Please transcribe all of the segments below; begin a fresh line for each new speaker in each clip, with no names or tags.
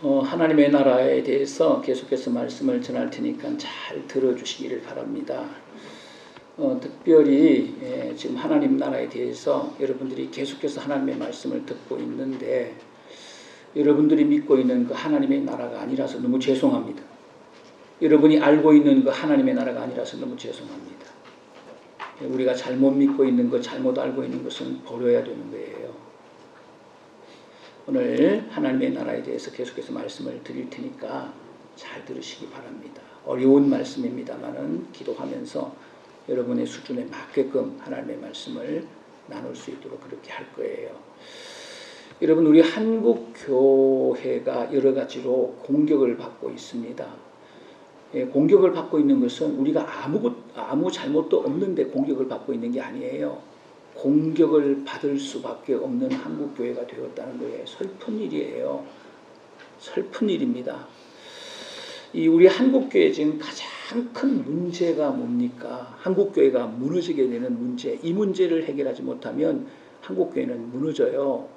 하나님의 나라에 대해서 계속해서 말씀을 전할 테니까 잘 들어주시기를 바랍니다. 특별히 지금 하나님 나라에 대해서 여러분들이 계속해서 하나님의 말씀을 듣고 있는데 여러분들이 믿고 있는 그 하나님의 나라가 아니라서 너무 죄송합니다. 여러분이 알고 있는 그 하나님의 나라가 아니라서 너무 죄송합니다. 우리가 잘못 믿고 있는 것, 잘못 알고 있는 것은 버려야 되는 거예요. 오늘 하나님의 나라에 대해서 계속해서 말씀을 드릴 테니까 잘 들으시기 바랍니다. 어려운 말씀입니다만은 기도하면서 여러분의 수준에 맞게끔 하나님의 말씀을 나눌 수 있도록 그렇게 할 거예요. 여러분, 우리 한국 교회가 여러 가지로 공격을 받고 있습니다. 공격을 받고 있는 것은 우리가 아무 잘못도 없는데 공격을 받고 있는 게 아니에요. 공격을 받을 수밖에 없는 한국 교회가 되었다는 거예요. 슬픈 일이에요. 슬픈 일입니다. 우리 한국 교회 지금 가장 큰 문제가 뭡니까? 한국 교회가 무너지게 되는 문제. 이 문제를 해결하지 못하면 한국 교회는 무너져요.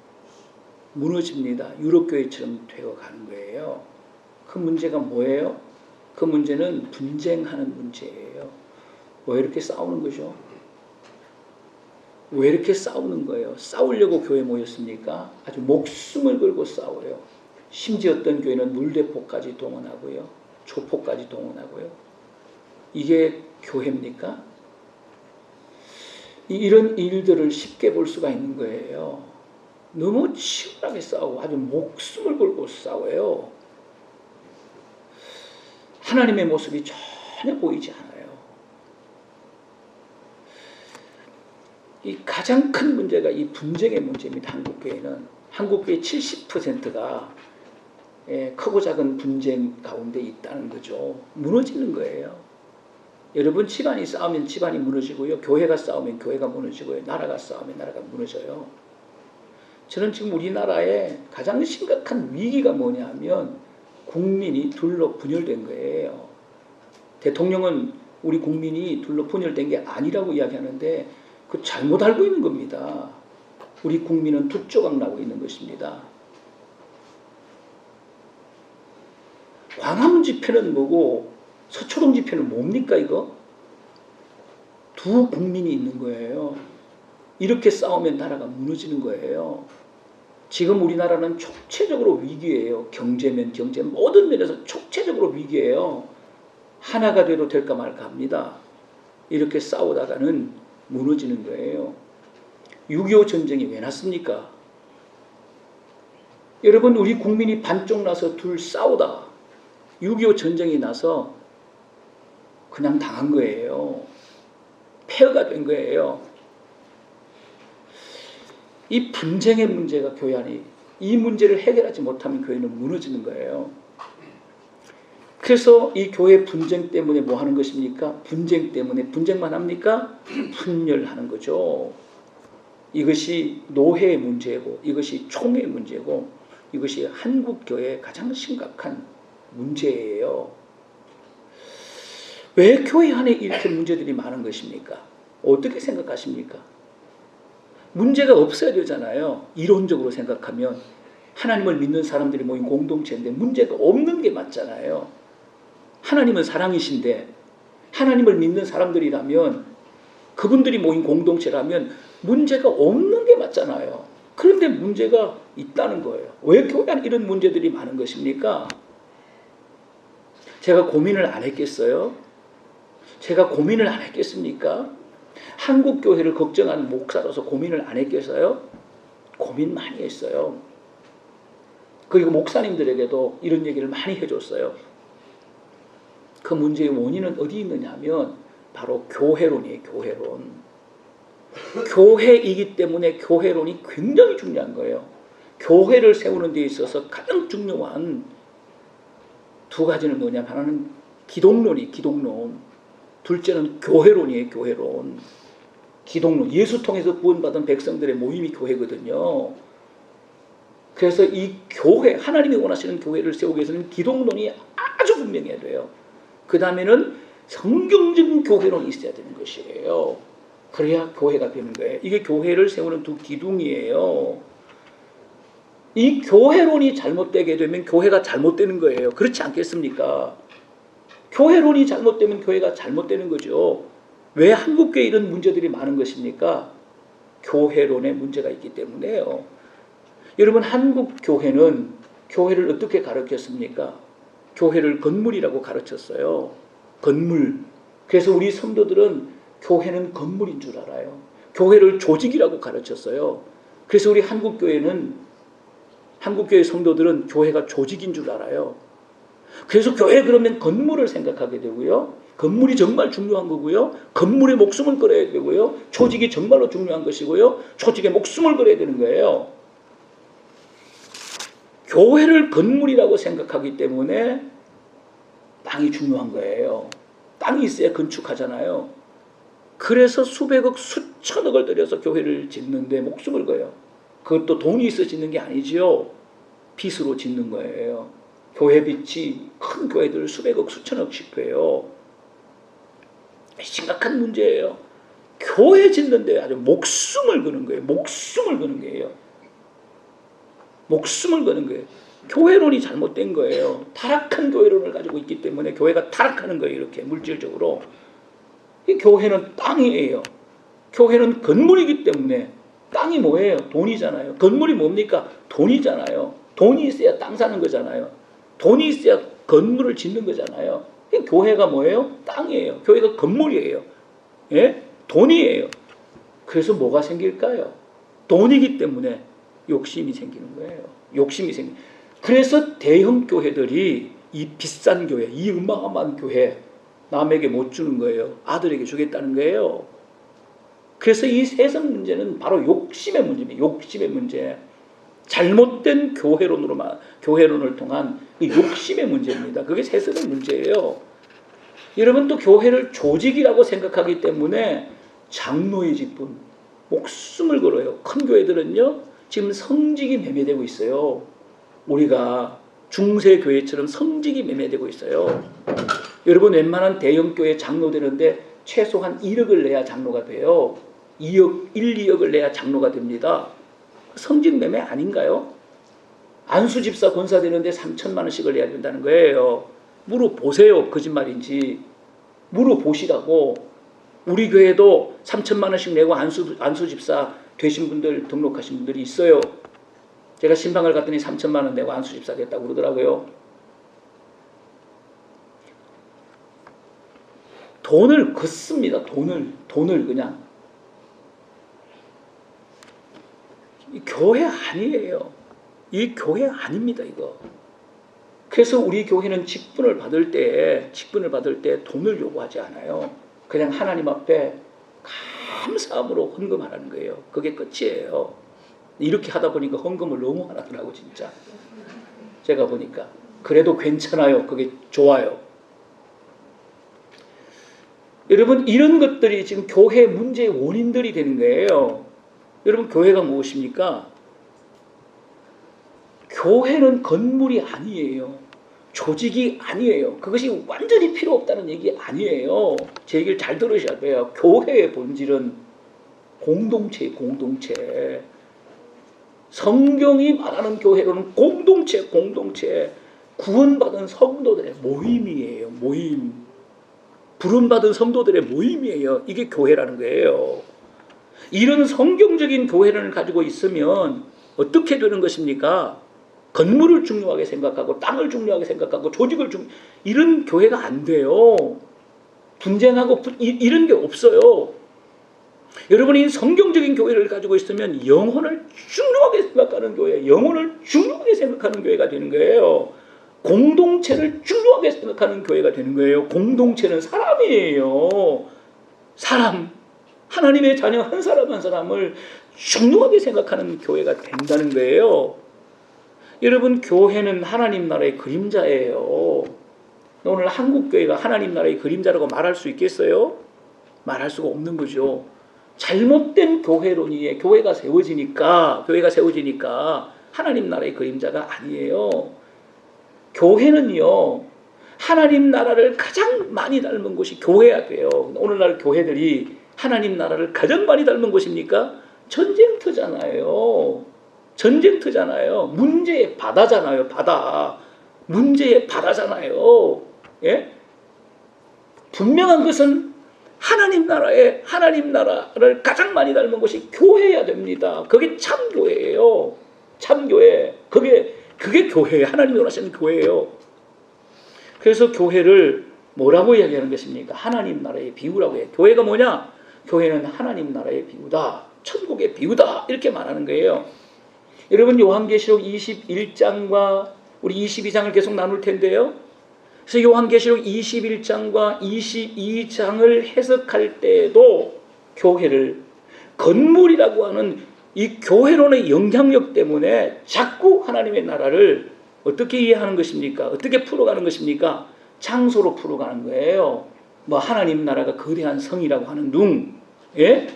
무너집니다. 유럽 교회처럼 되어가는 거예요. 그 문제가 뭐예요? 그 문제는 분쟁하는 문제예요. 왜 이렇게 싸우는 거죠? 왜 이렇게 싸우는 거예요? 싸우려고 교회 모였습니까? 아주 목숨을 걸고 싸워요. 심지어 어떤 교회는 물대포까지 동원하고요. 조포까지 동원하고요. 이게 교회입니까? 이런 일들을 쉽게 볼 수가 있는 거예요. 너무 치열하게 싸우고 아주 목숨을 걸고 싸워요. 하나님의 모습이 전혀 보이지 않아요. 이 가장 큰 문제가 이 분쟁의 문제입니다. 한국교회는. 한국교회 70%가 크고 작은 분쟁 가운데 있다는 거죠. 무너지는 거예요. 여러분, 집안이 싸우면 집안이 무너지고요. 교회가 싸우면 교회가 무너지고요. 나라가 싸우면 나라가 무너져요. 저는 지금 우리나라에 가장 심각한 위기가 뭐냐면 국민이 둘로 분열된 거예요. 대통령은 우리 국민이 둘로 분열된 게 아니라고 이야기하는데 그 잘못 알고 있는 겁니다. 우리 국민은 두 조각 나고 있는 것입니다. 광화문 집회는 뭐고 서초동 집회는 뭡니까 이거? 두 국민이 있는 거예요. 이렇게 싸우면 나라가 무너지는 거예요. 지금 우리나라는 총체적으로 위기예요. 경제면 경제, 모든 면에서 총체적으로 위기예요. 하나가 돼도 될까 말까 합니다. 이렇게 싸우다가는 무너지는 거예요. 6.25 전쟁이 왜 났습니까? 여러분, 우리 국민이 반쪽 나서 둘 싸우다 6.25 전쟁이 나서 그냥 당한 거예요. 폐허가 된 거예요. 이 분쟁의 문제가 교회 안에, 이 문제를 해결하지 못하면 교회는 무너지는 거예요. 그래서 이 교회 분쟁 때문에 뭐 하는 것입니까? 분쟁 때문에 분쟁만 합니까? 분열하는 거죠. 이것이 노회의 문제고 이것이 총회의 문제고 이것이 한국 교회의 가장 심각한 문제예요. 왜 교회 안에 이렇게 문제들이 많은 것입니까? 어떻게 생각하십니까? 문제가 없어야 되잖아요. 이론적으로 생각하면 하나님을 믿는 사람들이 모인 공동체인데 문제가 없는 게 맞잖아요. 하나님은 사랑이신데 하나님을 믿는 사람들이라면 그분들이 모인 공동체라면 문제가 없는 게 맞잖아요. 그런데 문제가 있다는 거예요. 왜 교회 안에 이런 문제들이 많은 것입니까? 제가 고민을 안 했겠어요? 제가 고민을 안 했겠습니까? 한국 교회를 걱정하는 목사로서 고민을 안 했겠어요? 고민 많이 했어요. 그리고 목사님들에게도 이런 얘기를 많이 해줬어요. 그 문제의 원인은 어디 있느냐 하면 바로 교회론이에요. 교회론. 교회이기 때문에 교회론이 굉장히 중요한 거예요. 교회를 세우는 데 있어서 가장 중요한 두 가지는 뭐냐? 하나는 기독론이 기독론. 둘째는 교회론이에요. 교회론. 기독론. 예수 통해서 구원받은 백성들의 모임이 교회거든요. 그래서 이 교회, 하나님이 원하시는 교회를 세우기 위해서는 기독론이 아주 분명해야 돼요. 그 다음에는 성경적인 교회론이 있어야 되는 것이에요. 그래야 교회가 되는 거예요. 이게 교회를 세우는 두 기둥이에요. 이 교회론이 잘못되게 되면 교회가 잘못되는 거예요. 그렇지 않겠습니까? 교회론이 잘못되면 교회가 잘못되는 거죠. 왜 한국교회 이런 문제들이 많은 것입니까? 교회론에 문제가 있기 때문에요. 여러분, 한국 교회는 교회를 어떻게 가르쳤습니까? 교회를 건물이라고 가르쳤어요. 건물. 그래서 우리 성도들은 교회는 건물인 줄 알아요. 교회를 조직이라고 가르쳤어요. 그래서 우리 한국교회 성도들은 교회가 조직인 줄 알아요. 그래서 교회 그러면 건물을 생각하게 되고요. 건물이 정말 중요한 거고요. 건물에 목숨을 걸어야 되고요. 조직이 정말로 중요한 것이고요. 조직에 목숨을 걸어야 되는 거예요. 교회를 건물이라고 생각하기 때문에 땅이 중요한 거예요. 땅이 있어야 건축하잖아요. 그래서 수백억, 수천억을 들여서 교회를 짓는데 목숨을 걸어요. 그것도 돈이 있어 짓는 게 아니지요. 빚으로 짓는 거예요. 교회 빚이 큰 교회들 수백억, 수천억씩 돼요. 심각한 문제예요. 교회 짓는데 아주 목숨을 거는 거예요. 목숨을 거는 거예요. 목숨을 거는 거예요. 교회론이 잘못된 거예요. 타락한 교회론을 가지고 있기 때문에 교회가 타락하는 거예요. 이렇게 물질적으로. 이 교회는 땅이에요. 교회는 건물이기 때문에 땅이 뭐예요? 돈이잖아요. 건물이 뭡니까? 돈이잖아요. 돈이 있어야 땅 사는 거잖아요. 돈이 있어야 건물을 짓는 거잖아요. 교회가 뭐예요? 땅이에요. 교회가 건물이에요. 예? 돈이에요. 그래서 뭐가 생길까요? 돈이기 때문에 욕심이 생기는 거예요. 욕심이 생기. 그래서 대형 교회들이 이 비싼 교회, 이 어마어마한 교회 남에게 못 주는 거예요. 아들에게 주겠다는 거예요. 그래서 이 세상 문제는 바로 욕심의 문제입니다. 욕심의 문제. 잘못된 교회론을 통한 그 욕심의 문제입니다. 그게 세상의 문제예요. 여러분, 또 교회를 조직이라고 생각하기 때문에 장로의 직분, 목숨을 걸어요. 큰 교회들은요, 지금 성직이 매매되고 있어요. 우리가 중세 교회처럼 성직이 매매되고 있어요. 여러분, 웬만한 대형 교회 장로 되는데 최소한 1억을 내야 장로가 돼요. 2억, 2억을 내야 장로가 됩니다. 성직 매매 아닌가요? 안수 집사 권사 되는데 3천만 원씩을 내야 된다는 거예요. 물어보세요. 거짓말인지. 물어보시라고. 우리 교회도 3천만 원씩 내고 안수 집사 되신 분들, 등록하신 분들이 있어요. 제가 신방을 갔더니 3천만 원 내고 안수 집사 됐다고 그러더라고요. 돈을 걷습니다. 돈을 그냥. 이 교회 아니에요. 이 교회 아닙니다, 이거. 그래서 우리 교회는 직분을 받을 때 돈을 요구하지 않아요. 그냥 하나님 앞에 감사함으로 헌금하라는 거예요. 그게 끝이에요. 이렇게 하다 보니까 헌금을 너무 안 하더라고, 진짜. 제가 보니까. 그래도 괜찮아요. 그게 좋아요. 여러분, 이런 것들이 지금 교회 문제의 원인들이 되는 거예요. 여러분, 교회가 무엇입니까? 교회는 건물이 아니에요. 조직이 아니에요. 그것이 완전히 필요 없다는 얘기 아니에요. 제 얘기를 잘 들으셔야 돼요. 교회의 본질은 공동체예요. 공동체. 성경이 말하는 교회로는 공동체. 구원받은 성도들의 모임이에요. 모임. 부름받은 성도들의 모임이에요. 이게 교회라는 거예요. 이런 성경적인 교회를 가지고 있으면 어떻게 되는 것입니까? 건물을 중요하게 생각하고 땅을 중요하게 생각하고 조직을 이런 교회가 안 돼요. 분쟁하고 이런 게 없어요. 여러분이 성경적인 교회를 가지고 있으면 영혼을 중요하게 생각하는 교회, 영혼을 중요하게 생각하는 교회가 되는 거예요. 공동체를 중요하게 생각하는 교회가 되는 거예요. 공동체는 사람이에요. 사람. 하나님의 자녀 한 사람 한 사람을 중요하게 생각하는 교회가 된다는 거예요. 여러분, 교회는 하나님 나라의 그림자예요. 오늘 한국교회가 하나님 나라의 그림자라고 말할 수 있겠어요? 말할 수가 없는 거죠. 잘못된 교회론이 교회가 세워지니까 하나님 나라의 그림자가 아니에요. 교회는요, 하나님 나라를 가장 많이 닮은 곳이 교회야 돼요. 오늘날 교회들이 하나님 나라를 가장 많이 닮은 곳입니까? 전쟁터잖아요. 전쟁터잖아요. 문제의 바다잖아요. 바다. 문제의 바다잖아요. 예? 분명한 것은 하나님 나라를 가장 많이 닮은 것이 교회여야 됩니다. 그게 참 교회예요. 참 교회. 그게 교회예요. 하나님이 원하시는 교회예요. 그래서 교회를 뭐라고 이야기하는 것입니까? 하나님 나라의 비유라고 해요. 교회가 뭐냐? 교회는 하나님 나라의 비유다. 천국의 비유다. 이렇게 말하는 거예요. 여러분 요한계시록 21장과 우리 22장을 계속 나눌 텐데요. 그래서 요한계시록 21장과 22장을 해석할 때에도 교회를 건물이라고 하는 이 교회론의 영향력 때문에 자꾸 하나님의 나라를 어떻게 이해하는 것입니까? 어떻게 풀어가는 것입니까? 장소로 풀어가는 거예요. 뭐 하나님 나라가 거대한 성이라고 하는 둥, 예?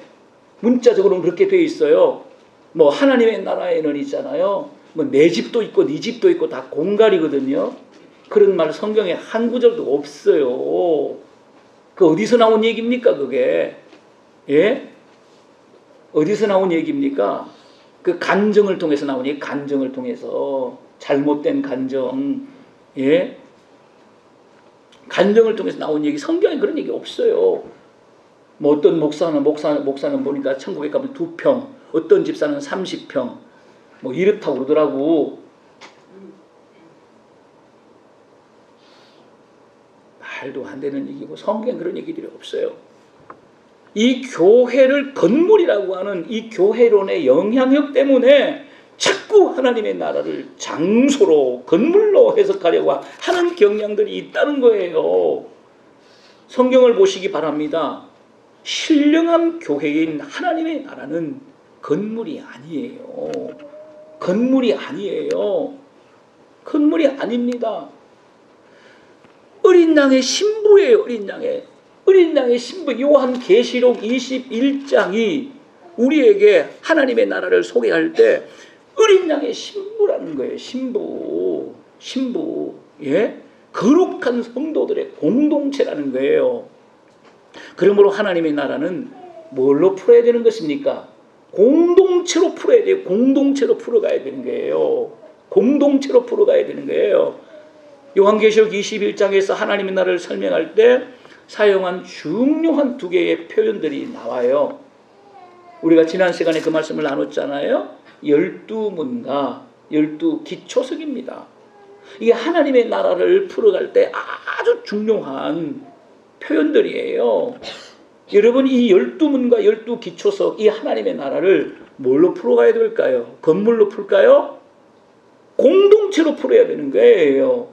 문자적으로는 그렇게 돼 있어요. 뭐 하나님의 나라에는 있잖아요. 뭐 내 집도 있고 네 집도 있고 다 공갈이거든요. 그런 말 성경에 한 구절도 없어요. 그 어디서 나온 얘기입니까 그게? 예? 어디서 나온 얘기입니까? 그 간정을 통해서 나온 얘기. 간정을 통해서 잘못된 간정, 예? 간정을 통해서 나온 얘기. 성경에 그런 얘기 없어요. 뭐 어떤 목사는 보니까 천국에 가면 2평, 어떤 집사는 30평, 뭐 이렇다고 그러더라고. 말도 안 되는 얘기고 성경에 그런 얘기들이 없어요. 이 교회를 건물이라고 하는 이 교회론의 영향력 때문에 자꾸 하나님의 나라를 장소로 건물로 해석하려고 하는 경향들이 있다는 거예요. 성경을 보시기 바랍니다. 신령한 교회인 하나님의 나라는 건물이 아니에요. 건물이 아니에요. 건물이 아닙니다. 어린 양의 신부예요. 어린 양의 신부. 요한계시록 21장이 우리에게 하나님의 나라를 소개할 때 어린 양의 신부라는 거예요. 신부. 예? 거룩한 성도들의 공동체라는 거예요. 그러므로 하나님의 나라는 뭘로 풀어야 되는 것입니까? 공동체로 풀어야 돼요. 공동체로 풀어가야 되는 거예요. 공동체로 풀어가야 되는 거예요. 요한계시록 21장에서 하나님의 나라를 설명할 때 사용한 중요한 2개의 표현들이 나와요. 우리가 지난 시간에 그 말씀을 나눴잖아요. 12문과 12기초석입니다. 이게 하나님의 나라를 풀어갈 때 아주 중요한 표현들이에요. 여러분 이 12문과 12기초석 이 하나님의 나라를 뭘로 풀어가야 될까요? 건물로 풀까요? 공동체로 풀어야 되는 거예요.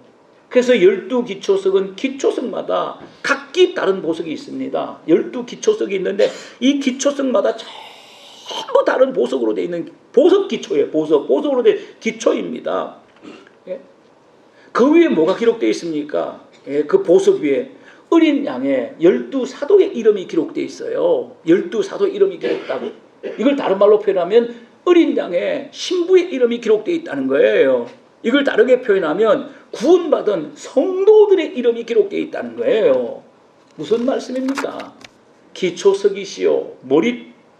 그래서 12기초석은 기초석마다 각기 다른 보석이 있습니다. 12기초석이 있는데 이 기초석마다 전부 다른 보석으로 되어 있는 보석기초예요. 보석으로 된 기초입니다. 예? 그 위에 뭐가 기록되어 있습니까? 예, 그 보석 위에 어린 양의 12사도의 이름이 기록되어 있어요. 12사도의 이름이 기록되고 이걸 다른 말로 표현하면 어린 양의 신부의 이름이 기록되어 있다는 거예요. 이걸 다르게 표현하면 구원받은 성도들의 이름이 기록되어 있다는 거예요. 무슨 말씀입니까? 기초석이시요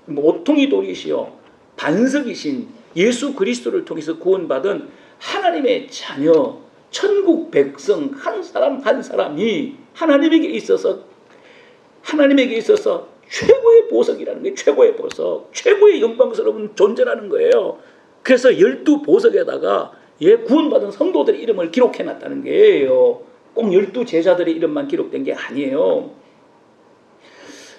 모퉁이 돌이시요 반석이신 예수 그리스도를 통해서 구원받은 하나님의 자녀 천국 백성 한 사람 한 사람이 하나님에게 있어서 최고의 보석이라는 게 최고의 보석, 최고의 영광스러운 존재라는 거예요. 그래서 12보석에다가 구원받은 성도들의 이름을 기록해놨다는 거예요. 꼭 12제자들의 이름만 기록된 게 아니에요.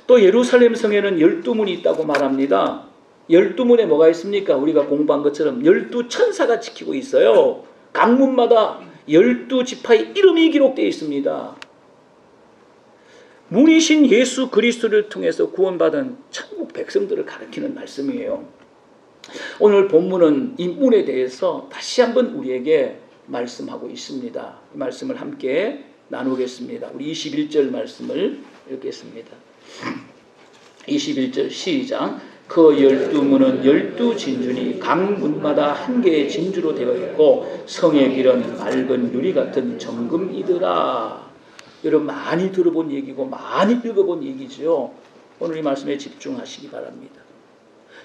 또 예루살렘 성에는 12문이 있다고 말합니다. 12문에 뭐가 있습니까? 우리가 공부한 것처럼 12천사가 지키고 있어요. 각 문마다 12지파의 이름이 기록되어 있습니다. 문이신 예수 그리스도를 통해서 구원받은 천국 백성들을 가리키는 말씀이에요. 오늘 본문은 이 문에 대해서 다시 한번 우리에게 말씀하고 있습니다. 이 말씀을 함께 나누겠습니다. 우리 21절 말씀을 읽겠습니다. 21절 시작. 그 12문은 12진주니 각 문마다 한 개의 진주로 되어 있고 성의 길은 맑은 유리 같은 정금이더라. 여러분 많이 들어본 얘기고 많이 읽어본 얘기죠. 오늘 이 말씀에 집중하시기 바랍니다.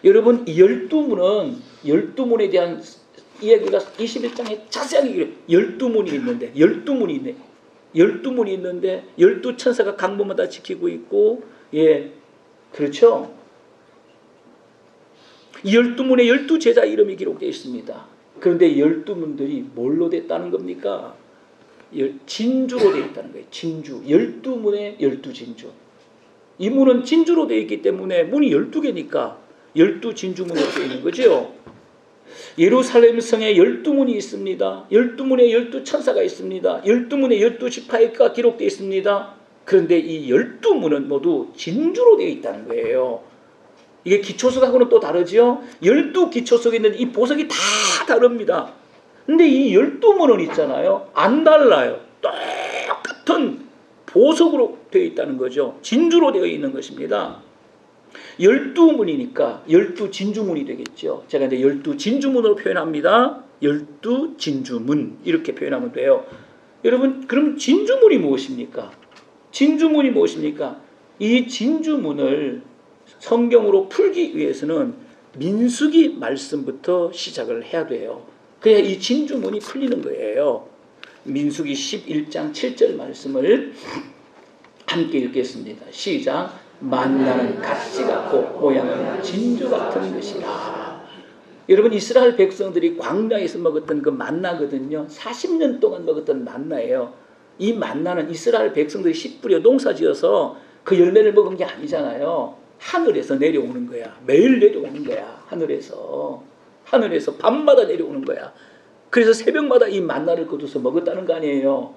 여러분 이 12문에 대한 이야기가 21장에 자세하게 12문이 있는데 12문이 있네. 12문이 있는데 12천사가 강문마다 지키고 있고, 예, 그렇죠. 이 12문에 12제자 이름이 기록되어 있습니다. 그런데 12문들이 뭘로 됐다는 겁니까? 진주로 되어 있다는 거예요. 진주. 12문에 12진주. 이 문은 진주로 되어 있기 때문에 문이 12개니까 12진주문으로 되어 있는 거죠. 예루살렘 성에 12문이 있습니다. 12문에 12천사가 있습니다. 12문에 12지파가 기록되어 있습니다. 그런데 이 12문은 모두 진주로 되어 있다는 거예요. 이게 기초석하고는 또 다르죠. 12기초석에 있는 이 보석이 다 다릅니다. 근데 이 12문은 있잖아요. 안 달라요. 똑같은 보석으로 되어 있다는 거죠. 진주로 되어 있는 것입니다. 12문이니까 12진주문이 되겠죠. 제가 이제 12진주문으로 표현합니다. 12진주문 이렇게 표현하면 돼요. 여러분, 그럼 진주문이 무엇입니까? 진주문이 무엇입니까? 이 진주문을 성경으로 풀기 위해서는 민수기 말씀부터 시작을 해야 돼요. 그래야 이 진주문이 풀리는 거예요. 민수기 11장 7절 말씀을 함께 읽겠습니다. 시작. 만나는 가시 같고 모양은 진주 같은 것이라. 여러분, 이스라엘 백성들이 광야에서 먹었던 그 만나거든요. 40년 동안 먹었던 만나예요. 이 만나는 이스라엘 백성들이 씨 뿌려 농사지어서 그 열매를 먹은 게 아니잖아요. 하늘에서 내려오는 거야. 매일 내려오는 거야. 하늘에서 밤마다 내려오는 거야. 그래서 새벽마다 이 만나를 거둬서 먹었다는 거 아니에요.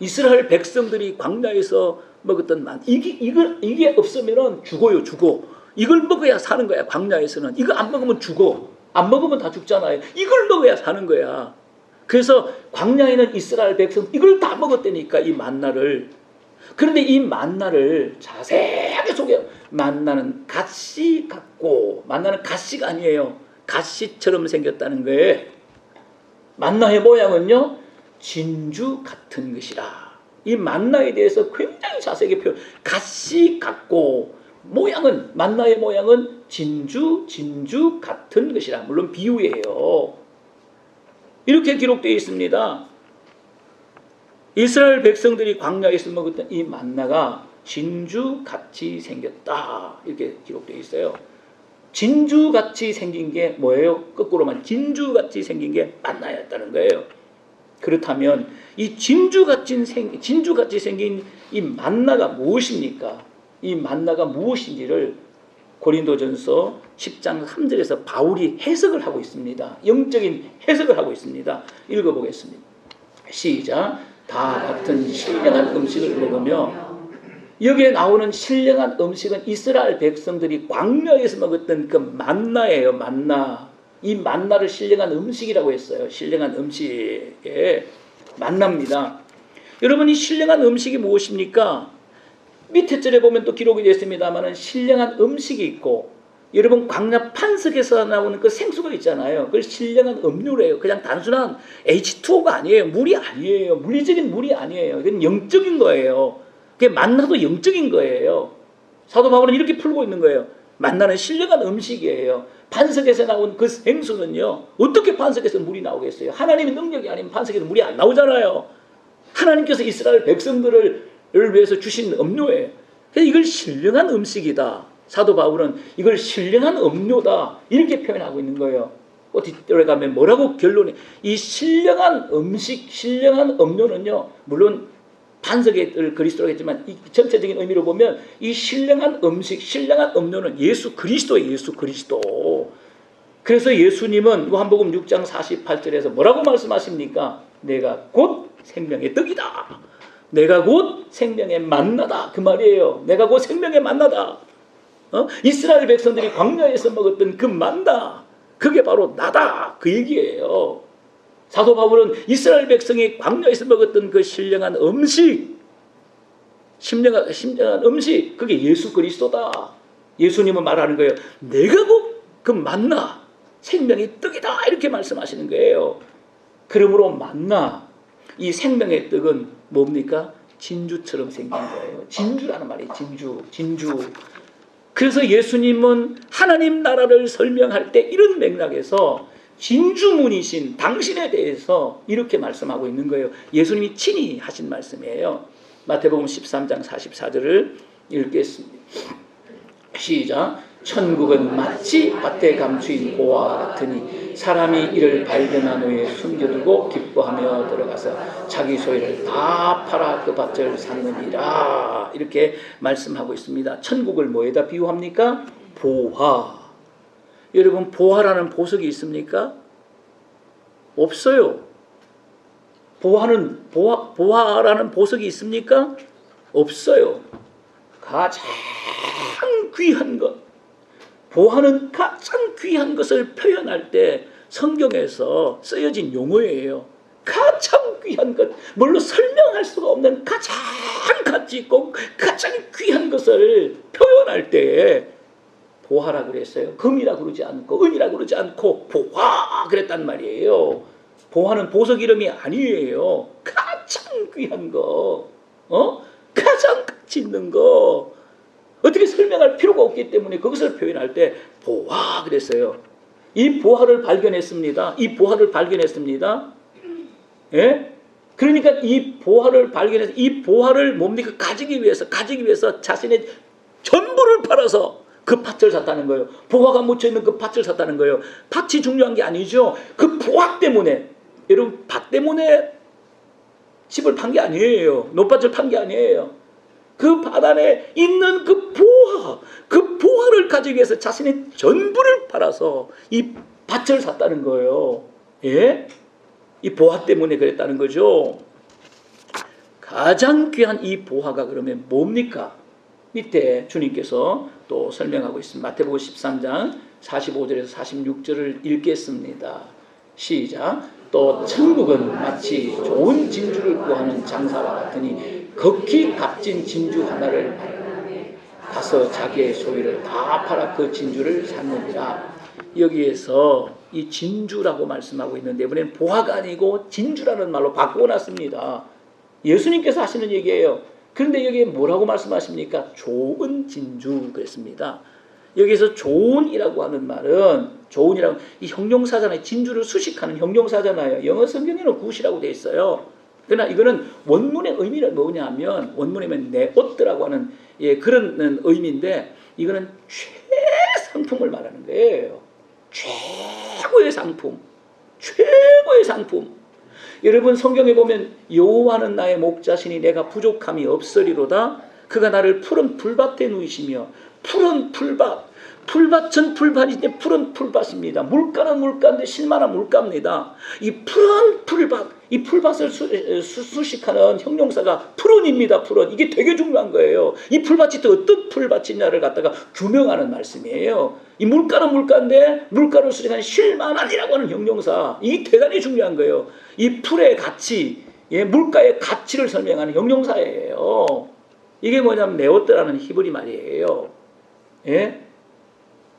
이스라엘 백성들이 광야에서 먹었던 이게 없으면은 죽어요. 이걸 먹어야 사는 거야. 광야에서는 이거 안 먹으면 죽어. 안 먹으면 다 죽잖아요. 이걸 먹어야 사는 거야. 그래서 광야에는 이스라엘 백성 이걸 다 먹었다니까, 이 만나를. 그런데 이 만나를 자세하게 소개해요. 만나는 가시 같고, 만나는 가시가 아니에요. 가시처럼 생겼다는 거예요. 만나의 모양은요, 진주 같은 것이라. 이 만나에 대해서 굉장히 자세하게 표현. 가시 같고, 만나의 모양은 진주 같은 것이라. 물론 비유예요. 이렇게 기록되어 있습니다. 이스라엘 백성들이 광야에서 먹었던 이 만나가 진주같이 생겼다. 이렇게 기록되어 있어요. 진주같이 생긴 게 뭐예요? 거꾸로만 진주같이 생긴 게 만나였다는 거예요. 그렇다면 이 진주같이 생긴 이 만나가 무엇입니까? 이 만나가 무엇인지를 고린도전서 10장 3절에서 바울이 해석을 하고 있습니다. 영적인 해석을 하고 있습니다. 읽어보겠습니다. 시작. 다 같은 신령한 음식을 먹으며, 여기에 나오는 신령한 음식은 이스라엘 백성들이 광야에서 먹었던 그 만나예요. 만나. 이 만나를 신령한 음식이라고 했어요. 신령한 음식에 만납니다. 여러분, 이 신령한 음식이 무엇입니까? 밑에 절에 보면 또 기록이 되어 있습니다만 신령한 음식이 있고, 여러분 광야 판석에서 나오는 그 생수가 있잖아요. 그걸 신령한 음료래요. 그냥 단순한 H2O가 아니에요. 물이 아니에요. 물리적인 물이 아니에요. 이건 영적인 거예요. 그게 만나도 영적인 거예요. 사도 바울은 이렇게 풀고 있는 거예요. 만나는 신령한 음식이에요. 판석에서 나온 그 생수는요, 어떻게 판석에서 물이 나오겠어요? 하나님의 능력이 아니면 판석에서 물이 안 나오잖아요. 하나님께서 이스라엘 백성들을 위해서 주신 음료예요. 그래서 이걸 신령한 음식이다. 사도 바울은 이걸 신령한 음료다. 이렇게 표현하고 있는 거예요. 뒤뜰에 가면 뭐라고 결론이, 이 신령한 음식, 신령한 음료는요, 물론 반석의 그리스도라고 했지만 이 전체적인 의미로 보면 이 신령한 음식, 신령한 음료는 예수 그리스도예요. 예수 그리스도. 그래서 예수님은 요한복음 6장 48절에서 뭐라고 말씀하십니까? 내가 곧 생명의 떡이다. 내가 곧 생명의 만나다. 그 말이에요. 내가 곧 생명의 만나다. 이스라엘 백성들이 광야에서 먹었던 그 만나, 그게 바로 나다. 그 얘기예요. 사도 바울은 이스라엘 백성이 광야에서 먹었던 그 신령한 음식, 신령한 음식, 그게 예수 그리스도다. 예수님은 말하는 거예요. 내가 곧 그 만나, 생명의 떡이다. 이렇게 말씀하시는 거예요. 그러므로 만나, 이 생명의 떡은 뭡니까? 진주처럼 생긴 거예요. 진주라는 말이에요. 진주. 그래서 예수님은 하나님 나라를 설명할 때 이런 맥락에서 진주문이신 당신에 대해서 이렇게 말씀하고 있는 거예요. 예수님이 친히 하신 말씀이에요. 마태복음 13장 44절을 읽겠습니다. 시작. 천국은 마치 밭에 감추인 보화 같으니 사람이 이를 발견한 후에 숨겨두고 기뻐하며 들어가서 자기 소유를 다 팔아 그 밭을 샀느니라. 이렇게 말씀하고 있습니다. 천국을 뭐에다 비유합니까? 보화. 여러분, 보화라는 보석이 있습니까? 없어요. 보화라는 보석이 있습니까? 없어요. 가장 귀한 것, 보화는 가장 귀한 것을 표현할 때 성경에서 쓰여진 용어예요. 가장 귀한 것, 물론 설명할 수가 없는 가장 가치 있고 가장 귀한 것을 표현할 때에 보화라고 그랬어요. 금이라고 그러지 않고 은이라고 그러지 않고 보화 그랬단 말이에요. 보화는 보석 이름이 아니에요. 가장 귀한 거, 가장 가치 있는 거, 어떻게 설명할 필요가 없기 때문에 그것을 표현할 때 보화 그랬어요. 이 보화를 발견했습니다. 이 보화를 발견했습니다. 예? 그러니까 이 보화를 발견해서 이 보화를 뭡니까? 가지기 위해서 자신의 전부를 팔아서 그 밭을 샀다는 거예요. 보화가 묻혀있는 그 밭을 샀다는 거예요. 밭이 중요한 게 아니죠. 그 보화 때문에, 여러분, 밭 때문에 집을 판 게 아니에요. 논밭을 판 게 아니에요. 그 밭 안에 있는 그 보화를 가지기 위해서 자신의 전부를 팔아서 이 밭을 샀다는 거예요. 예? 이 보화 때문에 그랬다는 거죠. 가장 귀한 이 보화가 그러면 뭡니까? 밑에 주님께서 또 설명하고 있습니다. 마태복음 13장 45절에서 46절을 읽겠습니다. 시작. 또 천국은 마치 좋은 진주를 구하는 장사와 같으니 극히 값진 진주 하나를 가서 자기의 소유를 다 팔아 그 진주를 샀느니라. 여기에서 이 진주라고 말씀하고 있는데 이번엔 보화가 아니고 진주라는 말로 바꿔놨습니다. 예수님께서 하시는 얘기예요. 그런데 여기에 뭐라고 말씀하십니까? 좋은 진주 그랬습니다. 여기서 좋은이라고 하는 말은 좋은이라고 이 형용사잖아요. 진주를 수식하는 형용사잖아요. 영어 성경에는 굿이라고 되어 있어요. 그러나 이거는 원문의 의미는 뭐냐면 원문이면 네오트라고 하는 그런 의미인데 이거는 최상품을 말하는 거예요. 최고의 상품. 최고의 상품. 여러분 성경에 보면 여호와는 나의 목자시니 내가 부족함이 없으리로다. 그가 나를 푸른 풀밭에 누이시며 푸른 풀밭은 풀밭인데 푸른 풀밭입니다. 물가는 물가인데 실만한 물가입니다. 이 푸른 풀밭, 이 풀밭을 수식하는 형용사가 푸른입니다. 푸른. 이게 되게 중요한 거예요. 이 풀밭이 또 어떤 풀밭이냐를 갖다가 규명하는 말씀이에요. 이 물가는 물가인데 물가를 수식하는 실만한이라고 하는 형용사. 이게 대단히 중요한 거예요. 이 풀의 가치, 물가의 가치를 설명하는 형용사예요. 이게 뭐냐면 네오트라는 히브리 말이에요. 예?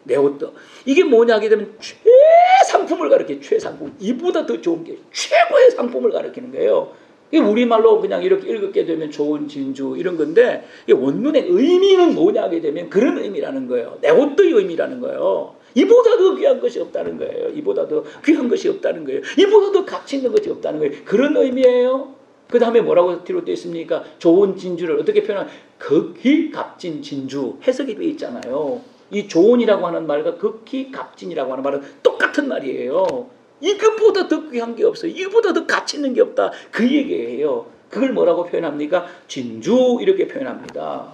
네오트. 이게 뭐냐 하게 되면 최상품을 가리켜요. 최상품. 이보다 더 좋은 게 최고의 상품을 가리키는 거예요. 이게 우리말로 그냥 이렇게 읽게 되면 좋은 진주 이런 건데 이 원문의 의미는 뭐냐 하게 되면 그런 의미라는 거예요. 네오트의 의미라는 거예요. 이보다 더 귀한 것이 없다는 거예요. 이보다 더 귀한 것이 없다는 거예요. 이보다 더 가치 있는 것이 없다는 거예요. 그런 의미예요. 그 다음에 뭐라고 뒤로 되어 있습니까? 좋은 진주를 어떻게 표현하면 극히 값진 진주 해석이 되어 있잖아요. 이 좋은이라고 하는 말과 극히 값진이라고 하는 말은 똑같은 말이에요. 이것보다 더 귀한 게 없어요. 이것보다 더 가치 있는 게 없다. 그 얘기예요. 그걸 뭐라고 표현합니까? 진주 이렇게 표현합니다.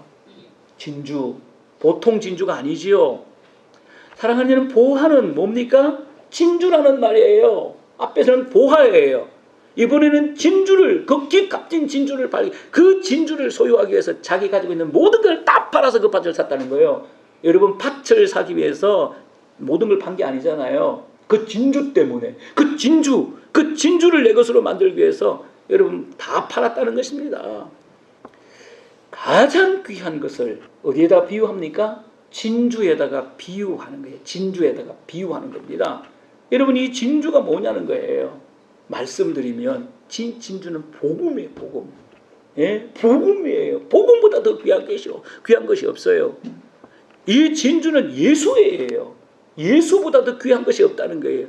진주. 보통 진주가 아니지요. 사랑하는 여러분, 보화는 뭡니까? 진주라는 말이에요. 앞에서는 보화예요. 이번에는 진주를, 극히 값진 진주를 그 진주를 소유하기 위해서 자기 가지고 있는 모든 걸 다 팔아서 그 밭을 샀다는 거예요. 여러분, 밭을 사기 위해서 모든 걸 판 게 아니잖아요. 그 진주 때문에 그 진주를 내 것으로 만들기 위해서 여러분 다 팔았다는 것입니다. 가장 귀한 것을 어디에다 비유합니까? 진주에다가 비유하는 거예요. 진주에다가 비유하는 겁니다. 여러분, 이 진주가 뭐냐는 거예요. 말씀드리면 진주는 복음이에요. 복음. 예? 복음이에요. 복음보다 더 귀한 것이 없어요. 이 진주는 예수예요. 예수보다 더 귀한 것이 없다는 거예요.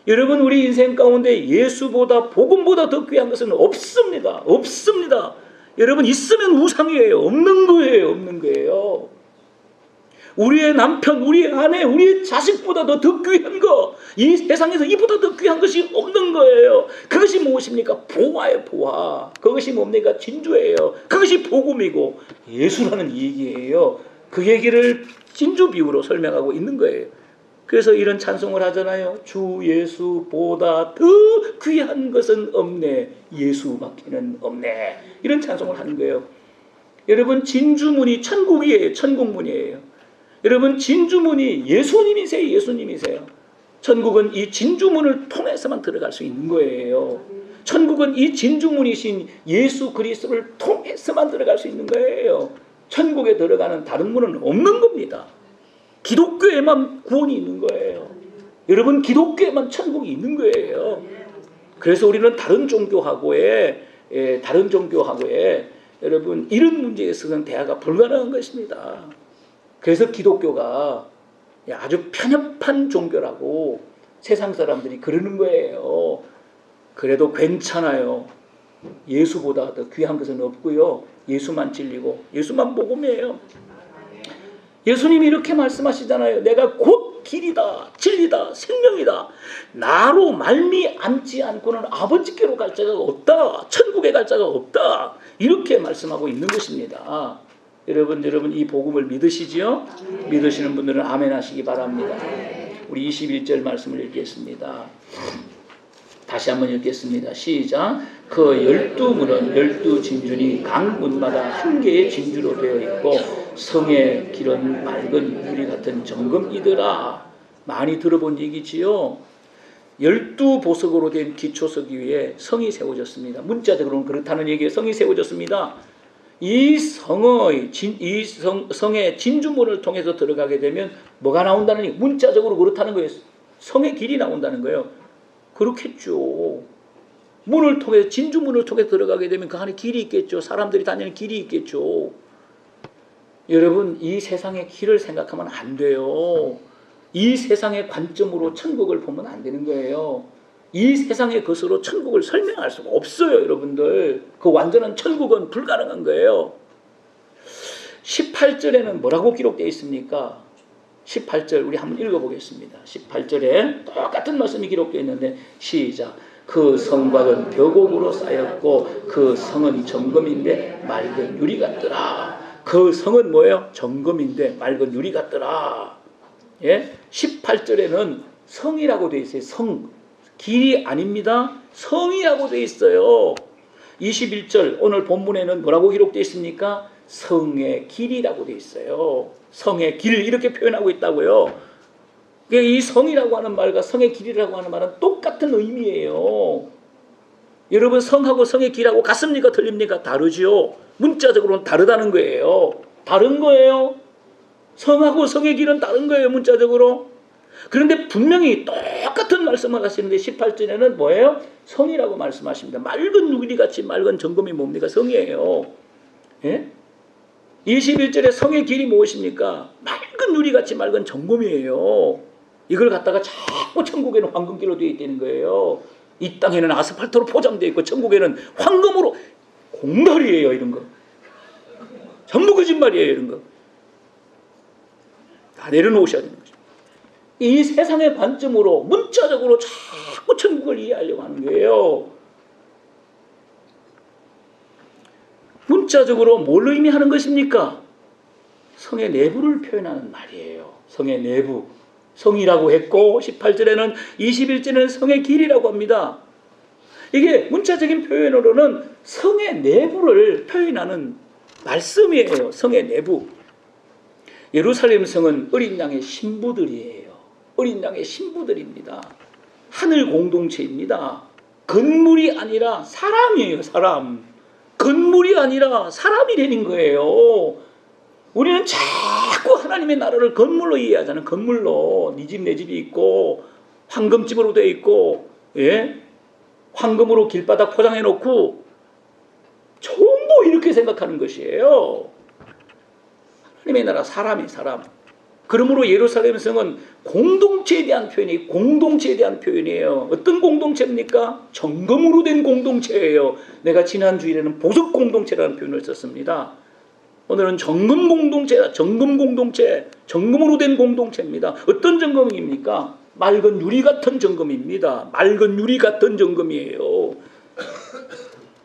여러분, 우리 인생 가운데 예수보다, 복음보다 더 귀한 것은 없습니다. 없습니다. 여러분, 있으면 우상이에요. 없는 거예요. 없는 거예요. 우리의 남편, 우리의 아내, 우리의 자식보다 더 귀한 거, 이 세상에서 이보다 더 귀한 것이 없는 거예요. 그것이 무엇입니까? 보화예요. 보화. 그것이 뭡니까? 진주예요. 그것이 복음이고 예수라는 얘기예요. 그 얘기를 진주 비유로 설명하고 있는 거예요. 그래서 이런 찬송을 하잖아요. 주 예수보다 더 귀한 것은 없네. 예수밖에는 없네. 이런 찬송을 하는 거예요. 여러분, 진주문이 천국이에요. 천국문이에요. 여러분, 진주문이 예수님이세요. 예수님이세요. 천국은 이 진주문을 통해서만 들어갈 수 있는 거예요. 천국은 이 진주문이신 예수 그리스도를 통해서만 들어갈 수 있는 거예요. 천국에 들어가는 다른 문은 없는 겁니다. 기독교에만 구원이 있는 거예요. 여러분, 기독교에만 천국이 있는 거예요. 그래서 우리는 다른 종교하고의 여러분, 이런 문제에 있어서는 대화가 불가능한 것입니다. 그래서 기독교가 아주 편협한 종교라고 세상 사람들이 그러는 거예요. 그래도 괜찮아요. 예수보다 더 귀한 것은 없고요. 예수만 진리고 예수만 복음이에요. 예수님이 이렇게 말씀하시잖아요. 내가 곧 길이다, 진리다, 생명이다. 나로 말미암지 않고는 아버지께로 갈 자가 없다. 천국에 갈 자가 없다. 이렇게 말씀하고 있는 것입니다. 여러분 이 복음을 믿으시지요? 믿으시는 분들은 아멘 하시기 바랍니다. 우리 21절 말씀을 읽겠습니다. 다시 한번 읽겠습니다. 시작. 그 12문은 12진주니 각 문마다 한 개의 진주로 되어 있고 성의 길은 맑은 유리 같은 정금이더라. 많이 들어본 얘기지요. 12보석으로 된 기초석 위에 성이 세워졌습니다. 문자적으로는 그렇다는 얘기예요. 성이 세워졌습니다. 이 성의 진주문을 통해서 들어가게 되면 뭐가 나온다는 얘기? 문자적으로 그렇다는 거예요. 성의 길이 나온다는 거예요. 그렇겠죠. 문을 통해 진주문을 통해 들어가게 되면 그 안에 길이 있겠죠. 사람들이 다니는 길이 있겠죠. 여러분, 이 세상의 길을 생각하면 안 돼요. 이 세상의 관점으로 천국을 보면 안 되는 거예요. 이 세상의 것으로 천국을 설명할 수가 없어요. 여러분들, 그 완전한 천국은 불가능한 거예요. 18절에는 뭐라고 기록되어 있습니까? 18절 우리 한번 읽어보겠습니다. 18절에 똑같은 말씀이 기록되어 있는데 시작. 그 성곽은 벽옥으로 쌓였고 그 성은 정금인데 맑은 유리 같더라. 그 성은 뭐예요? 정금인데 맑은 유리 같더라. 예? 18절에는 성이라고 되어 있어요. 성. 길이 아닙니다. 성이라고 되어 있어요. 21절 오늘 본문에는 뭐라고 기록되어 있습니까? 성의 길이라고 되어 있어요. 성의 길 이렇게 표현하고 있다고요. 이 성이라고 하는 말과 성의 길이라고 하는 말은 똑같은 의미예요. 여러분, 성하고 성의 길하고 같습니까? 틀립니까? 다르지요. 문자적으로는 다르다는 거예요. 다른 거예요. 성하고 성의 길은 다른 거예요. 문자적으로. 그런데 분명히 똑같은 말씀을 하시는데 18절에는 뭐예요? 성이라고 말씀하십니다. 맑은 유리같이 맑은 정금이 뭡니까? 성이에요. 예? 21절에 성의 길이 무엇입니까? 맑은 유리같이 맑은 정금이에요. 이걸 갖다가 자꾸 천국에는 황금길로 되어 있다는 거예요. 이 땅에는 아스팔트로 포장되어 있고 천국에는 황금으로. 공말이에요. 이런 거 전부 거짓말이에요. 이런 거 다 내려놓으셔야 되는 거죠. 이 세상의 관점으로 문자적으로 자꾸 천국을 이해하려고 하는 거예요. 문자적으로 뭘 의미하는 것입니까? 성의 내부를 표현하는 말이에요. 성의 내부. 성이라고 했고 18절에는 21절에는 성의 길이라고 합니다. 이게 문자적인 표현으로는 성의 내부를 표현하는 말씀이에요. 성의 내부. 예루살렘 성은 어린 양의 신부들이에요. 어린 양의 신부들입니다. 하늘 공동체입니다. 건물이 아니라 사람이에요. 사람. 건물이 아니라 사람이 되는 거예요. 우리는 자꾸 하나님의 나라를 건물로 이해하잖아요. 건물로. 네 집 내 집이 있고 황금집으로 되어 있고 예? 황금으로 길바닥 포장해 놓고 전부 이렇게 생각하는 것이에요. 하나님의 나라 사람이 사람. 그러므로 예루살렘 성은 공동체에 대한 표현이에요. 어떤 공동체입니까? 정금으로 된 공동체예요. 내가 지난 주일에는 보석 공동체라는 표현을 썼습니다. 오늘은 정금 공동체다. 정금 공동체, 정금으로 된 공동체입니다. 어떤 정금입니까? 맑은 유리 같은 정금입니다. 맑은 유리 같은 정금이에요.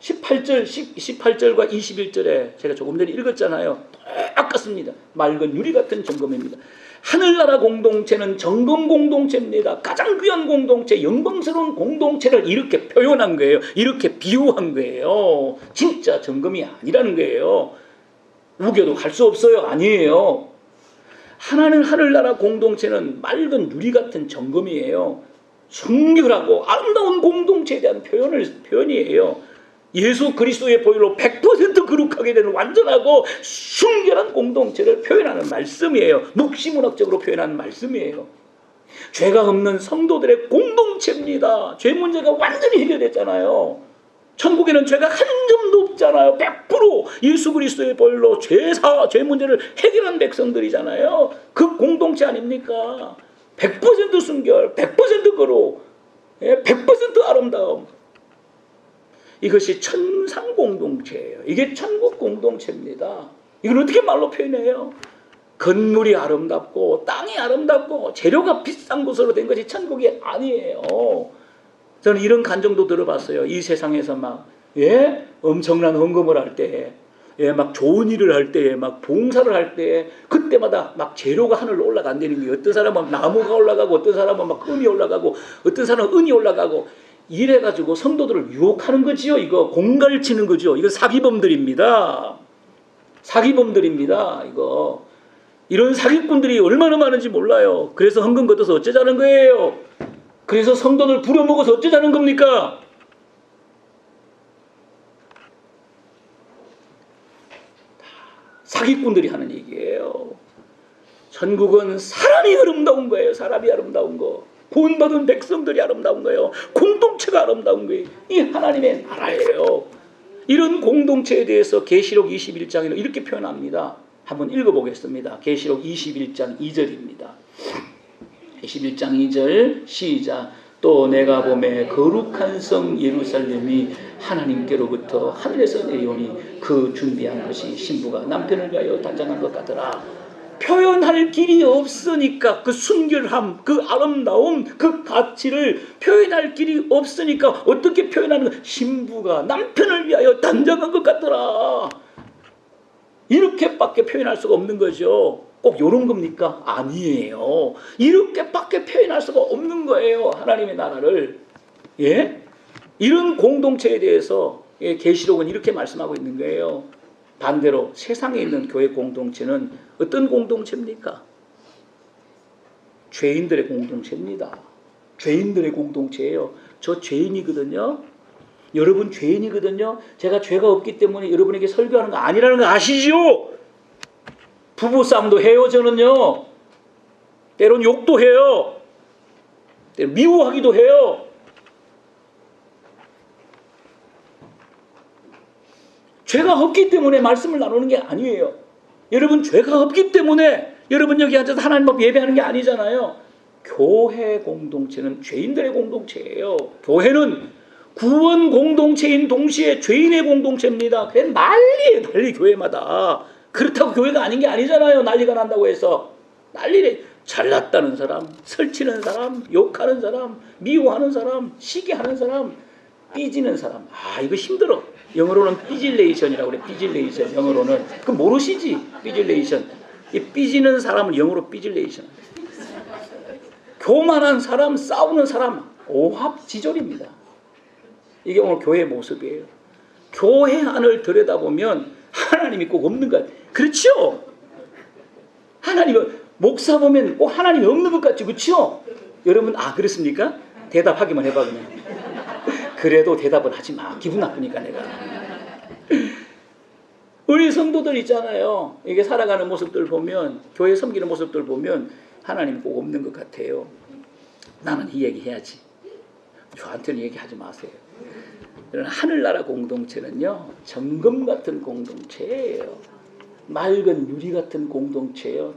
18절과 21절에 제가 조금 전에 읽었잖아요. 똑같습니다. 맑은 유리 같은 정금입니다. 하늘나라 공동체는 정금 공동체입니다. 가장 귀한 공동체, 영광스러운 공동체를 이렇게 표현한 거예요. 이렇게 비유한 거예요. 진짜 정금이 아니라는 거예요. 우겨도 갈 수 없어요. 아니에요. 하늘나라 공동체는 맑은 유리 같은 정금이에요. 순결하고 아름다운 공동체에 대한 표현이에요. 예수 그리스도의 보혈로 100% 거룩하게 되는 완전하고 순결한 공동체를 표현하는 말씀이에요. 묵시문학적으로 표현하는 말씀이에요. 죄가 없는 성도들의 공동체입니다. 죄 문제가 완전히 해결됐잖아요. 천국에는 죄가 한 점도 없잖아요. 100% 예수 그리스도의 보혈로 죄 문제를 해결한 백성들이잖아요. 그 공동체 아닙니까? 100% 순결, 100% 거룩, 100% 아름다움. 이것이 천상 공동체예요. 이게 천국 공동체입니다. 이걸 어떻게 말로 표현해요? 건물이 아름답고 땅이 아름답고 재료가 비싼 곳으로 된 것이 천국이 아니에요. 저는 이런 간증도 들어봤어요. 이 세상에서 막 엄청난 헌금을 할 때, 막 좋은 일을 할 때, 막 봉사를 할 때, 그때마다 막 재료가 하늘로 올라간다는 거예요. 어떤 사람은 나무가 올라가고, 어떤 사람은 막 금이 올라가고, 어떤 사람은 은이 올라가고, 이래가지고 성도들을 유혹하는 거지요. 이거 공갈 치는 거죠. 이거 사기범들입니다. 사기범들입니다. 이거 이런 사기꾼들이 얼마나 많은지 몰라요. 그래서 헌금 걷어서 어쩌자는 거예요. 그래서 성도들 부려먹어서 어쩌자는 겁니까? 사기꾼들이 하는 얘기예요. 천국은 사람이 아름다운 거예요. 사람이 아름다운 거. 구원받은 백성들이 아름다운 거예요. 공동체가 아름다운 거예요. 이 하나님의 나라예요. 이런 공동체에 대해서 계시록 21장에는 이렇게 표현합니다. 한번 읽어보겠습니다. 계시록 21장 2절입니다. 21장 2절 시작. 또 내가 보매 거룩한 성 예루살렘이 하나님께로부터 하늘에서 내려오니 그 준비한 것이 신부가 남편을 위하여 단장한 것 같더라. 표현할 길이 없으니까 그 순결함, 그 아름다움, 그 가치를 표현할 길이 없으니까 어떻게 표현하는 거야? 신부가 남편을 위하여 단장한 것 같더라. 이렇게밖에 표현할 수가 없는 거죠. 꼭 이런 겁니까? 아니에요. 이렇게밖에 표현할 수가 없는 거예요. 하나님의 나라를. 이런 공동체에 대해서 계시록은 이렇게 말씀하고 있는 거예요. 반대로 세상에 있는 교회 공동체는 어떤 공동체입니까? 죄인들의 공동체입니다. 죄인들의 공동체예요. 저 죄인이거든요. 여러분 죄인이거든요. 제가 죄가 없기 때문에 여러분에게 설교하는 거 아니라는 거 아시죠? 부부싸움도 해요. 저는요. 때론 욕도 해요. 때론 미워하기도 해요. 죄가 없기 때문에 말씀을 나누는 게 아니에요. 여러분 죄가 없기 때문에 여러분 여기 앉아서 하나님 앞 예배하는 게 아니잖아요. 교회 공동체는 죄인들의 공동체예요. 교회는 구원 공동체인 동시에 죄인의 공동체입니다. 그게 난리 교회마다. 그렇다고 교회가 아닌 게 아니잖아요. 난리가 난다고 해서. 난리래. 잘났다는 사람, 설치는 사람, 욕하는 사람, 미워하는 사람, 시기하는 사람, 삐지는 사람. 이거 힘들어. 영어로는 삐질레이션이라고 그래. 삐질레이션. 영어로는. 그 모르시지? 삐질레이션. 이 삐지는 사람은 영어로 삐질레이션. 교만한 사람, 싸우는 사람, 오합지졸입니다. 이게 오늘 교회의 모습이에요. 교회 안을 들여다보면 하나님이 꼭 없는 것 같아요. 그렇죠? 하나님은 목사 보면 꼭 하나님이 없는 것 같죠. 그렇죠? 여러분 그렇습니까? 대답하기만 해봐 그냥. 그래도 대답은 하지 마. 기분 나쁘니까 내가. 우리 성도들 있잖아요. 이게 살아가는 모습들 보면, 교회 섬기는 모습들 보면 하나님 꼭 없는 것 같아요. 나는 이 얘기 해야지. 저한테는 얘기하지 마세요. 하늘나라 공동체는요, 정금 같은 공동체예요. 맑은 유리 같은 공동체예요.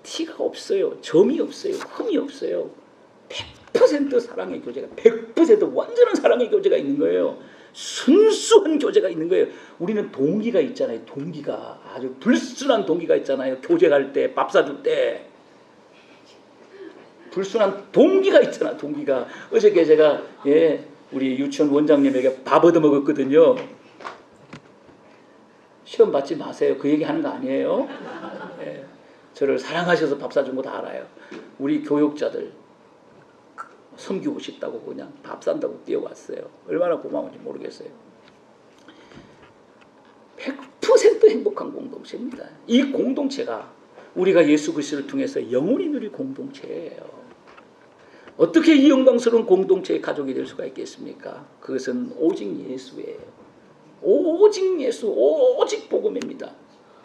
티가 없어요. 점이 없어요. 흠이 없어요. 100% 사랑의 교제가 100% 완전한 사랑의 교제가 있는 거예요. 순수한 교제가 있는 거예요. 우리는 동기가 있잖아요. 동기가 아주 불순한 동기가 있잖아요. 교제할 때, 밥 사줄 때 불순한 동기가 있잖아. 동기가 어저께 제가 우리 유치원 원장님에게 밥 얻어 먹었거든요. 시험 받지 마세요. 그 얘기 하는 거 아니에요. 저를 사랑하셔서 밥 사준 거 다 알아요. 우리 교육자들 섬기고 싶다고 그냥 밥 산다고 뛰어왔어요. 얼마나 고마운지 모르겠어요. 100% 행복한 공동체입니다. 이 공동체가 우리가 예수 그리스도를 통해서 영원히 누릴 공동체예요. 어떻게 이 영광스러운 공동체의 가족이 될 수가 있겠습니까? 그것은 오직 예수예요. 오직 예수, 오직 복음입니다.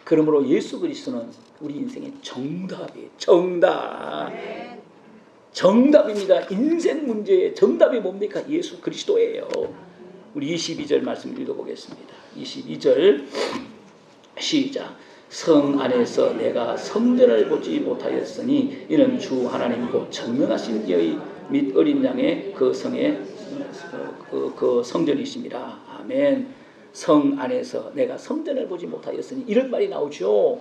그러므로 예수 그리스도는 우리 인생의 정답이에요. 정답입니다. 인생 문제의 정답이 뭡니까? 예수 그리스도예요. 우리 22절 말씀 읽어보겠습니다. 22절 시작. 성 안에서 내가 성전을 보지 못하였으니 이는 주 하나님 곧 전능하신 여의 및 어린 양의 그 성의 그 성전이십니다. 아멘. 성 안에서 내가 성전을 보지 못하였으니 이런 말이 나오죠.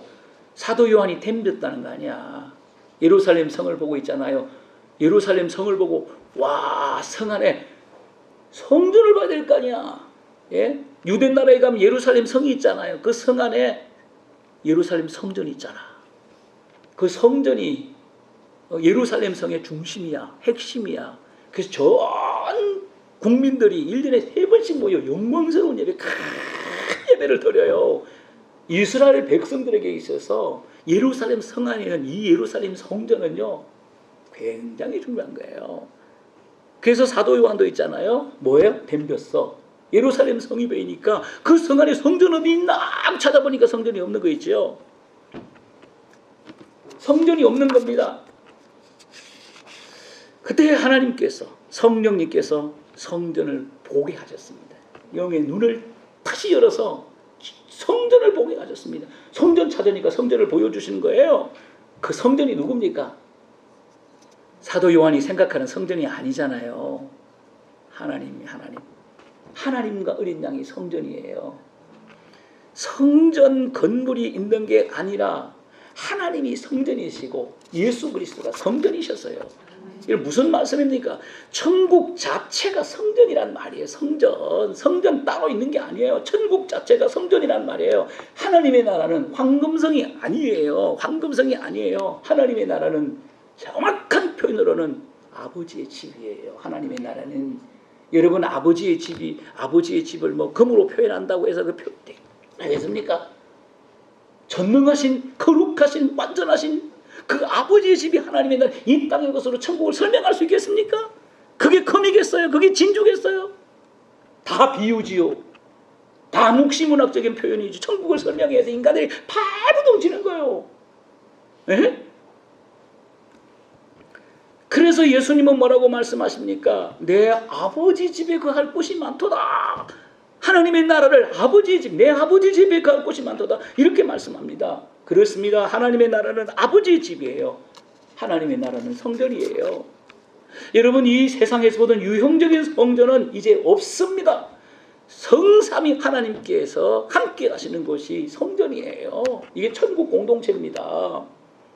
사도 요한이 댐볐다는 거 아니야. 예루살렘 성을 보고 있잖아요. 예루살렘 성을 보고 와, 성 안에 성전을 봐야 될 거 아니야. 예? 유대 나라에 가면 예루살렘 성이 있잖아요. 그 성 안에 예루살렘 성전이 있잖아. 그 성전이 예루살렘 성의 중심이야. 핵심이야. 그래서 전 국민들이 1년에 3번씩 모여 영광스러운 예배, 큰 예배를 드려요. 이스라엘 백성들에게 있어서 예루살렘 성 안에 있는 이 예루살렘 성전은요, 굉장히 중요한 거예요. 그래서 사도 요한도 있잖아요. 뭐예요? 댐볐어. 예루살렘 성이 보이니까 그 성 안에 성전 어디 있나 찾아보니까 성전이 없는 거 있죠. 성전이 없는 겁니다. 그때 하나님께서 성령님께서 성전을 보게 하셨습니다. 영의 눈을 다시 열어서 성전을 보게 하셨습니다. 성전 찾으니까 성전을 보여주시는 거예요. 그 성전이 누굽니까? 사도 요한이 생각하는 성전이 아니잖아요. 하나님이 하나님과 어린 양이 성전이에요. 성전 건물이 있는 게 아니라 하나님이 성전이시고 예수 그리스도가 성전이셨어요. 이게 무슨 말씀입니까? 천국 자체가 성전이란 말이에요. 성전 따로 있는 게 아니에요. 천국 자체가 성전이란 말이에요. 하나님의 나라는 황금성이 아니에요. 하나님의 나라는 정확한 표현으로는 아버지의 집이에요. 하나님의 나라는 여러분 아버지의 집을 뭐 금으로 표현한다고 해서 그 되겠습니까? 전능하신 거룩하신 완전하신 그 아버지의 집이 하나님의 나라 이 땅의 것으로 천국을 설명할 수 있겠습니까? 그게 금이겠어요? 그게 진주겠어요? 다 비유지요. 다 묵시문학적인 표현이지. 천국을 설명해서 인간들이 발버둥치는 거예요. 에? 그래서 예수님은 뭐라고 말씀하십니까? 내 아버지 집에 거할 곳이 많도다. 하나님의 나라를 아버지의 집, 내 아버지 집에 거할 곳이 많도다. 이렇게 말씀합니다. 그렇습니다. 하나님의 나라는 아버지의 집이에요. 하나님의 나라는 성전이에요. 여러분, 이 세상에서 보던 유형적인 성전은 이제 없습니다. 성삼위 하나님께서 함께 하시는 곳이 성전이에요. 이게 천국 공동체입니다.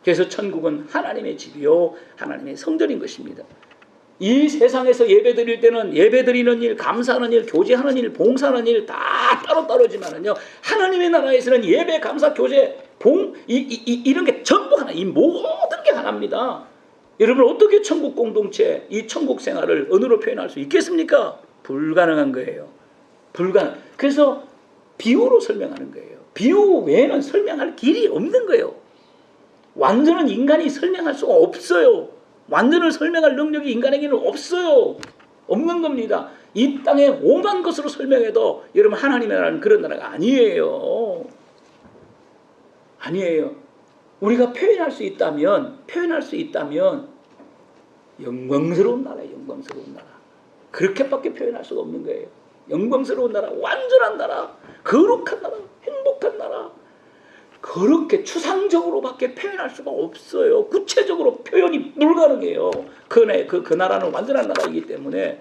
그래서 천국은 하나님의 집이요 하나님의 성전인 것입니다. 이 세상에서 예배 드릴 때는 예배 드리는 일, 감사하는 일, 교제하는 일, 봉사하는 일 다 따로따로지만은요, 하나님의 나라에서는 예배, 감사, 교제, 이런 게 전부 하나, 이 모든 게 하나입니다. 여러분, 어떻게 천국 공동체, 이 천국 생활을 언어로 표현할 수 있겠습니까? 불가능한 거예요. 그래서 비유로 설명하는 거예요. 비유 외에는 설명할 길이 없는 거예요. 완전한 인간이 설명할 수가 없어요. 완전을 설명할 능력이 인간에게는 없어요. 없는 겁니다. 이 땅에 오만 것으로 설명해도 여러분 하나님의 나라는 그런 나라가 아니에요. 우리가 표현할 수 있다면 영광스러운 나라예요. 영광스러운 나라. 그렇게밖에 표현할 수가 없는 거예요. 영광스러운 나라, 완전한 나라, 거룩한 나라, 행복한 나라. 그렇게 추상적으로밖에 표현할 수가 없어요. 구체적으로 표현이 불가능해요. 그 나라는 완전한 나라이기 때문에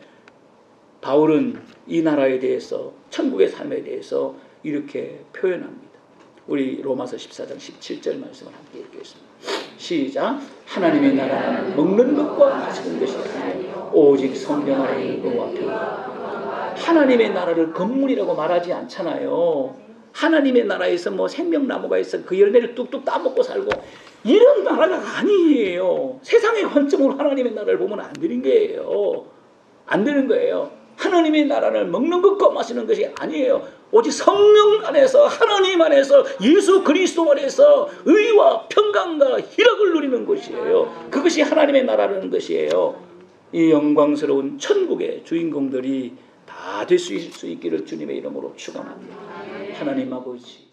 바울은 이 나라에 대해서, 천국의 삶에 대해서 이렇게 표현합니다. 우리 로마서 14장 17절 말씀을 함께 읽겠습니다. 시작. 하나님의 나라는 먹는 것과 마시는 것이 아니요 오직 성령 안에 있는 것과 평화. 하나님의 나라를 건물이라고 말하지 않잖아요. 하나님의 나라에서 뭐 생명나무가 있어 그 열매를 뚝뚝 따먹고 살고 이런 나라가 아니에요. 세상의 관점으로 하나님의 나라를 보면 안 되는 거예요. 안 되는 거예요. 하나님의 나라를 먹는 것과 마시는 것이 아니에요. 오직 성령 안에서, 하나님 안에서, 예수 그리스도 안에서 의와 평강과 희락을 누리는 것이에요. 그것이 하나님의 나라라는 것이에요. 이 영광스러운 천국의 주인공들이 다 될 수 있기를 주님의 이름으로 축원합니다. 하나님 아버지,